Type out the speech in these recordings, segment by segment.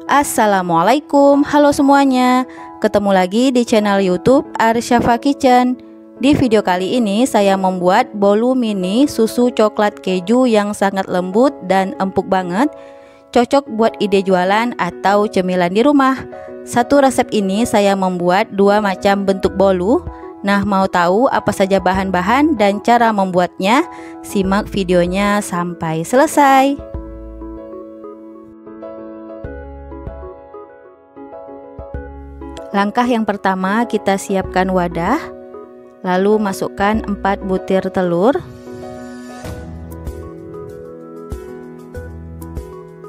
Assalamualaikum, halo semuanya. Ketemu lagi di channel YouTube Arsyafa Kitchen. Di video kali ini saya membuat bolu mini susu coklat keju yang sangat lembut dan empuk banget. Cocok buat ide jualan atau cemilan di rumah. Satu resep ini saya membuat dua macam bentuk bolu. Nah, mau tahu apa saja bahan-bahan dan cara membuatnya? Simak videonya sampai selesai. Langkah yang pertama, kita siapkan wadah, lalu masukkan 4 butir telur,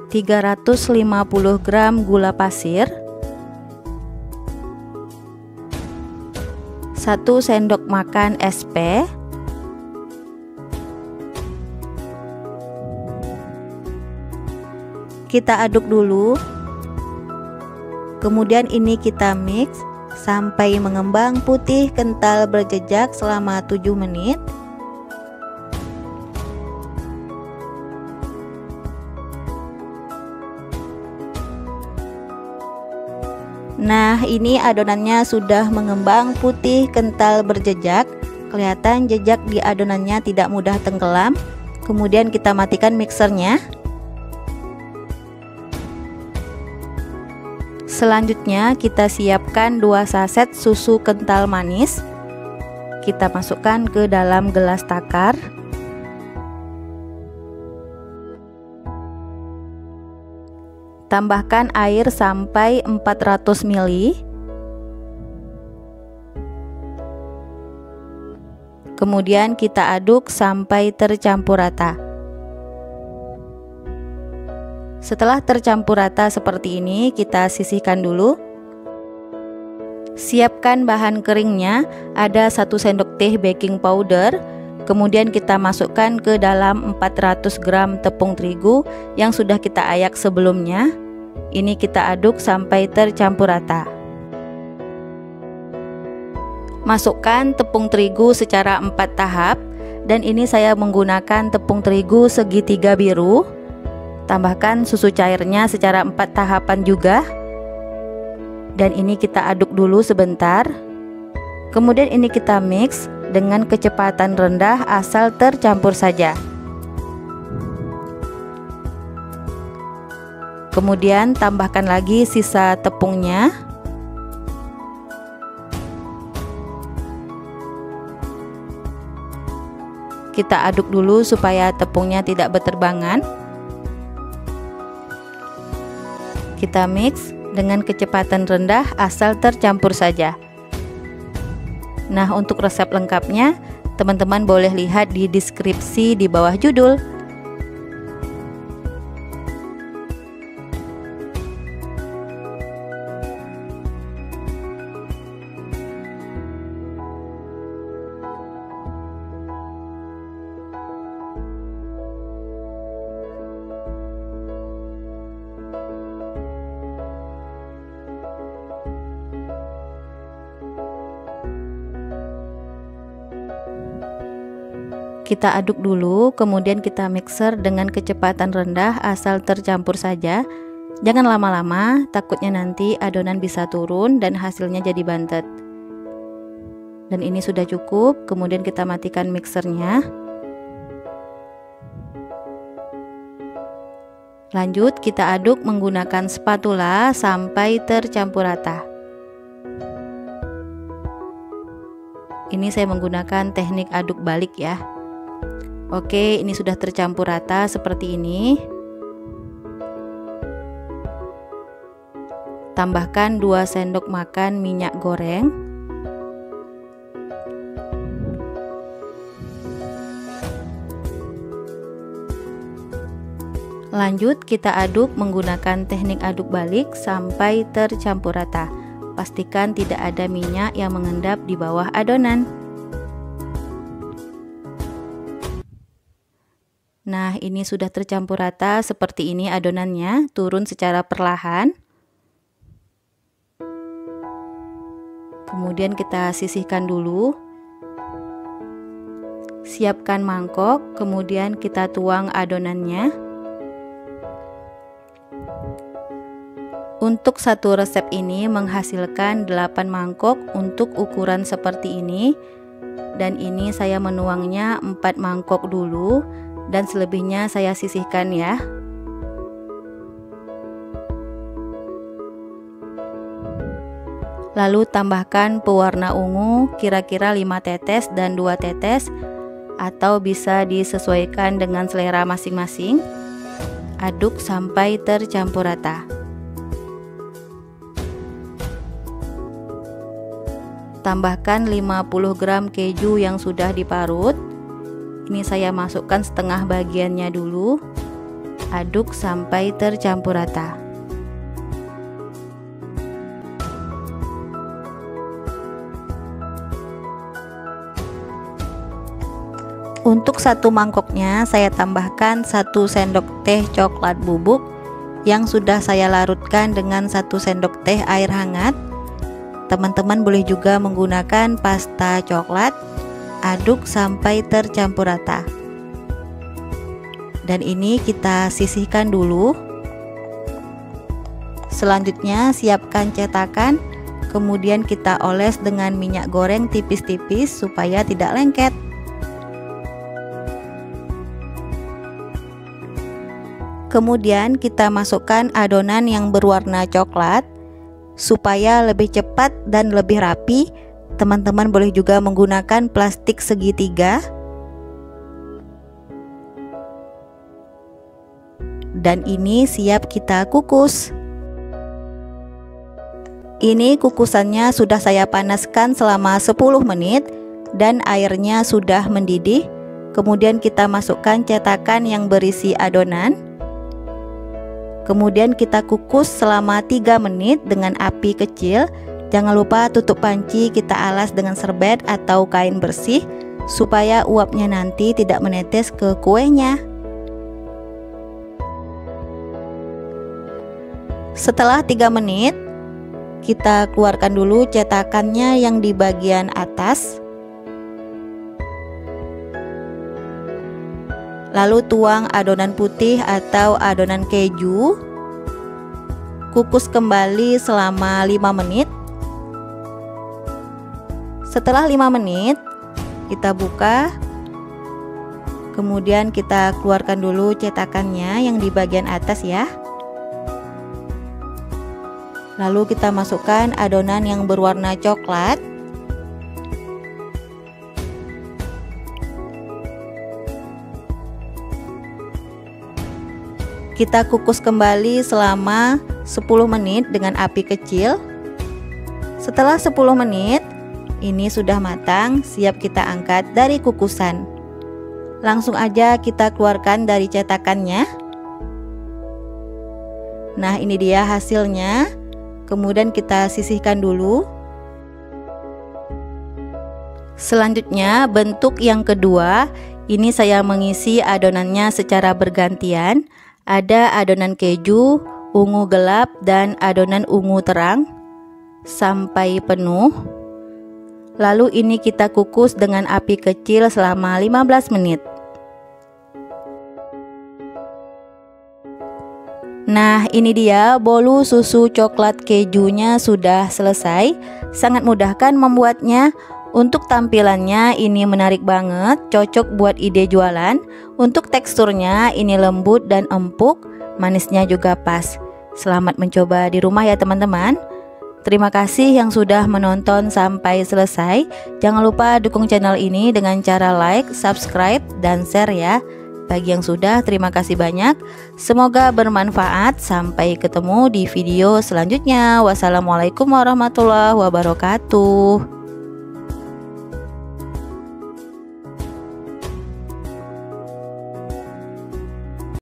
350 gram gula pasir, 1 sendok makan SP, kita aduk dulu. Kemudian ini kita mix sampai mengembang putih kental berjejak selama 7 menit. Nah, ini adonannya sudah mengembang putih kental berjejak. Kelihatan jejak di adonannya tidak mudah tenggelam. Kemudian kita matikan mixernya. Selanjutnya kita siapkan 2 saset susu kental manis. Kita masukkan ke dalam gelas takar. Tambahkan air sampai 400 ml. Kemudian kita aduk sampai tercampur rata. Setelah tercampur rata seperti ini, kita sisihkan dulu. Siapkan bahan keringnya, ada 1 sendok teh baking powder. Kemudian kita masukkan ke dalam 400 gram tepung terigu yang sudah kita ayak sebelumnya. Ini kita aduk sampai tercampur rata. Masukkan tepung terigu secara 4 tahap, dan ini saya menggunakan tepung terigu segitiga biru. Tambahkan susu cairnya secara 4 tahapan juga. Dan ini kita aduk dulu sebentar. Kemudian ini kita mix dengan kecepatan rendah asal tercampur saja. Kemudian tambahkan lagi sisa tepungnya. Kita aduk dulu supaya tepungnya tidak berterbangan. Kita mix dengan kecepatan rendah asal tercampur saja. Nah, untuk resep lengkapnya teman-teman boleh lihat di deskripsi di bawah judul. Kita aduk dulu, kemudian kita mixer dengan kecepatan rendah asal tercampur saja. Jangan lama-lama, takutnya nanti adonan bisa turun dan hasilnya jadi bantet. Dan ini sudah cukup, kemudian kita matikan mixernya. Lanjut, kita aduk menggunakan spatula sampai tercampur rata. Ini saya menggunakan teknik aduk balik ya. Oke, ini sudah tercampur rata seperti ini. Tambahkan 2 sendok makan minyak goreng. Lanjut, kita aduk menggunakan teknik aduk balik sampai tercampur rata. Pastikan tidak ada minyak yang mengendap di bawah adonan. Nah, ini sudah tercampur rata seperti ini adonannya, turun secara perlahan. Kemudian kita sisihkan dulu. Siapkan mangkok, kemudian kita tuang adonannya. Untuk satu resep ini menghasilkan 8 mangkok untuk ukuran seperti ini. Dan ini saya menuangnya 4 mangkok dulu, dan selebihnya saya sisihkan ya. Lalu tambahkan pewarna ungu kira-kira 5 tetes dan 2 tetes, atau bisa disesuaikan dengan selera masing-masing. Aduk sampai tercampur rata. Tambahkan 50 gram keju yang sudah diparut. Ini saya masukkan setengah bagiannya dulu. Aduk sampai tercampur rata. Untuk satu mangkoknya saya tambahkan 1 sendok teh coklat bubuk yang sudah saya larutkan dengan 1 sendok teh air hangat. Teman-teman boleh juga menggunakan pasta coklat. Aduk sampai tercampur rata. Dan ini kita sisihkan dulu. Selanjutnya siapkan cetakan, kemudian kita oles dengan minyak goreng tipis-tipis supaya tidak lengket. Kemudian kita masukkan adonan yang berwarna coklat supaya lebih cepat dan lebih rapi. Teman-teman boleh juga menggunakan plastik segitiga. Dan ini siap kita kukus. Ini kukusannya sudah saya panaskan selama 10 menit dan airnya sudah mendidih. Kemudian kita masukkan cetakan yang berisi adonan. Kemudian kita kukus selama 3 menit dengan api kecil. Jangan lupa tutup panci kita alas dengan serbet atau kain bersih supaya uapnya nanti tidak menetes ke kuenya. Setelah 3 menit, kita keluarkan dulu cetakannya yang di bagian atas. Lalu tuang adonan putih atau adonan keju. Kukus kembali selama 5 menit. Setelah 5 menit, kita buka. Kemudian kita keluarkan dulu cetakannya yang di bagian atas ya. Lalu kita masukkan adonan yang berwarna coklat. Kita kukus kembali selama 10 menit dengan api kecil. Setelah 10 menit, ini sudah matang, siap kita angkat dari kukusan. Langsung aja kita keluarkan dari cetakannya. Nah, ini dia hasilnya. Kemudian kita sisihkan dulu. Selanjutnya, bentuk yang kedua. Ini saya mengisi adonannya secara bergantian. Ada adonan keju, ungu gelap, dan adonan ungu terang sampai penuh. Lalu ini kita kukus dengan api kecil selama 15 menit. Nah, ini dia bolu susu coklat kejunya sudah selesai. Sangat mudah kan membuatnya? Untuk tampilannya ini menarik banget, cocok buat ide jualan. Untuk teksturnya ini lembut dan empuk, manisnya juga pas. Selamat mencoba di rumah ya teman-teman. Terima kasih yang sudah menonton sampai selesai. Jangan lupa dukung channel ini dengan cara like, subscribe, dan share ya. Bagi yang sudah, terima kasih banyak. Semoga bermanfaat. Sampai ketemu di video selanjutnya. Wassalamualaikum warahmatullahi wabarakatuh.